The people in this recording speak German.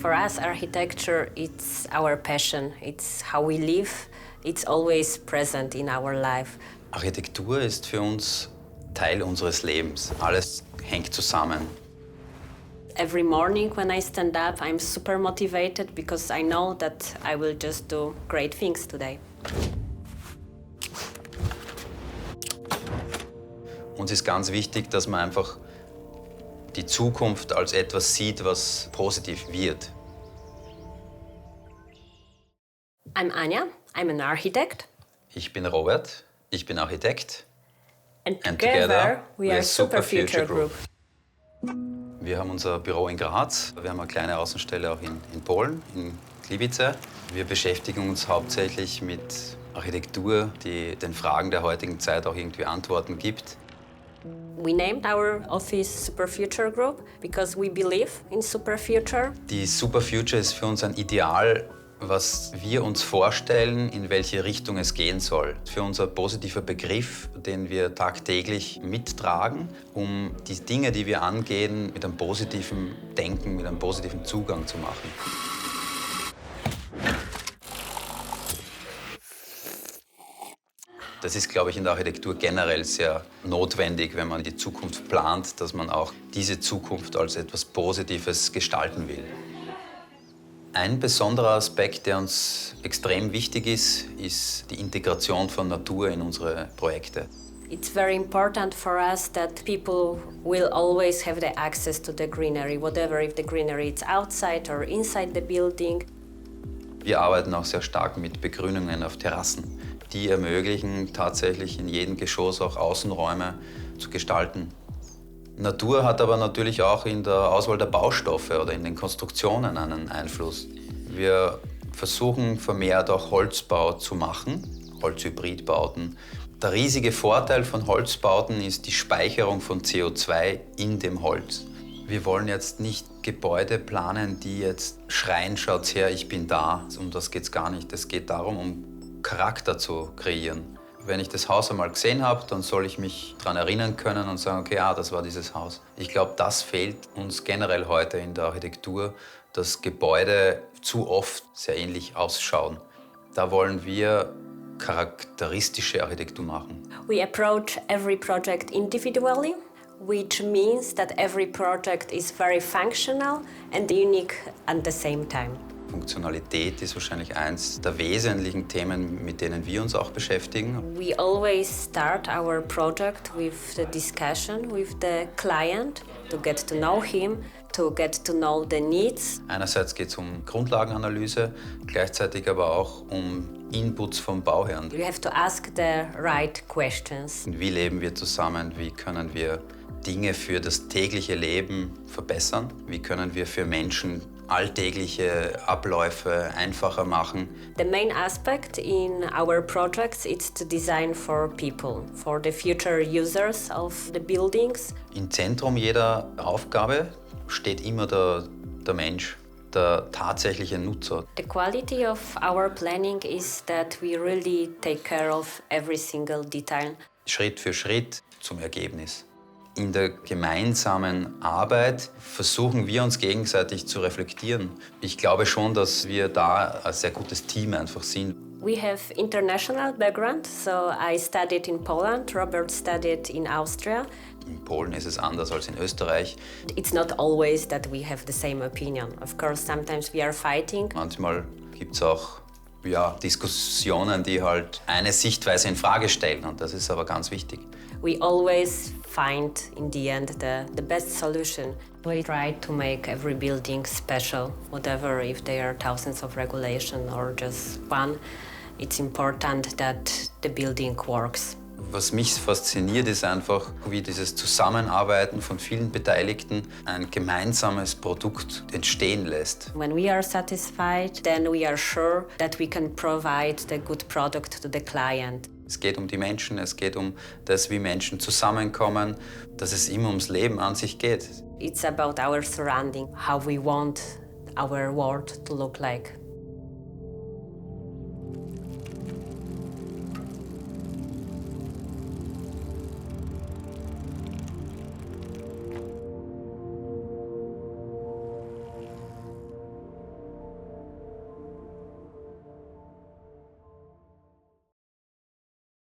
For us, architecture, it's our passion. It's how we live. It's always present in our life. Architektur ist für uns Teil unseres Lebens. Alles hängt zusammen. Every morning when I stand up, I'm super motivated because I know that I will just do great things today. Uns ist ganz wichtig, dass man einfach die Zukunft als etwas sieht, was positiv wird. I'm Anja, I'm an architect. Ich bin Robert, ich bin Architekt. And together we are Super Future Group. Wir haben unser Büro in Graz. Wir haben eine kleine Außenstelle auch in Polen, in Gliwice. Wir beschäftigen uns hauptsächlich mit Architektur, die den Fragen der heutigen Zeit auch irgendwie Antworten gibt. We named our office Super Future Group because we believe in Super Future. Die Super Future ist für uns ein Ideal, was wir uns vorstellen, in welche Richtung es gehen soll. Für uns ein positiver Begriff, den wir tagtäglich mittragen, um die Dinge, die wir angehen, mit einem positiven Denken, mit einem positiven Zugang zu machen. Das ist, glaube ich, in der Architektur generell sehr notwendig, wenn man die Zukunft plant, dass man auch diese Zukunft als etwas Positives gestalten will. Ein besonderer Aspekt, der uns extrem wichtig ist, ist die Integration von Natur in unsere Projekte. It's very important for us that people will always have the access to the greenery, whatever if the greenery is outside or inside the building. Wir arbeiten auch sehr stark mit Begrünungen auf Terrassen. Die ermöglichen tatsächlich in jedem Geschoss auch Außenräume zu gestalten. Natur hat aber natürlich auch in der Auswahl der Baustoffe oder in den Konstruktionen einen Einfluss. Wir versuchen vermehrt auch Holzbau zu machen, Holzhybridbauten. Der riesige Vorteil von Holzbauten ist die Speicherung von CO2 in dem Holz. Wir wollen jetzt nicht Gebäude planen, die jetzt schreien, schaut her, ich bin da. Um das geht es gar nicht. Es geht darum, um Charakter zu kreieren. Wenn ich das Haus einmal gesehen habe, dann soll ich mich daran erinnern können und sagen, okay, das war dieses Haus. Ich glaube, das fehlt uns generell heute in der Architektur, dass Gebäude zu oft sehr ähnlich ausschauen. Da wollen wir charakteristische Architektur machen. We approach every project individually, which means that every project is very functional and unique at the same time. Funktionalität ist wahrscheinlich eins der wesentlichen Themen, mit denen wir uns auch beschäftigen. We always start our project with the discussion with the client to get to know him, to get to know the needs. Einerseits geht es um Grundlagenanalyse, gleichzeitig aber auch um Inputs vom Bauherrn. You have to ask the right questions. Wie leben wir zusammen? Wie können wir Dinge für das tägliche Leben verbessern? Wie können wir für Menschen alltägliche Abläufe einfacher machen? The main aspect in our projects is to design for people, for the future users of the buildings. Im Zentrum jeder Aufgabe steht immer der Mensch, der tatsächliche Nutzer. The quality of our planning is that we really take care of every single detail. Schritt für Schritt zum Ergebnis. In der gemeinsamen Arbeit versuchen wir uns gegenseitig zu reflektieren. Ich glaube schon, dass wir da ein sehr gutes Team einfach sind. We have international background, so I studied in Poland, Robert studied in Austria. In Polen ist es anders als in Österreich. It's not always that we have the same opinion. Of course, sometimes we are fighting. Manchmal gibt es auch Diskussionen, die halt eine Sichtweise in Frage stellen, und das ist aber ganz wichtig. We always find in the end the best solution. We try to make every building special, whatever if there are thousands of regulations or just one. It's important that the building works. Was mich fasziniert, ist einfach, wie dieses Zusammenarbeiten von vielen Beteiligten ein gemeinsames Produkt entstehen lässt. When we are satisfied, then we are sure that we can provide the good product to the client. Es geht um die Menschen, es geht um das, wie Menschen zusammenkommen, dass es immer ums Leben an sich geht. It's about our surrounding, how we want our world to look like.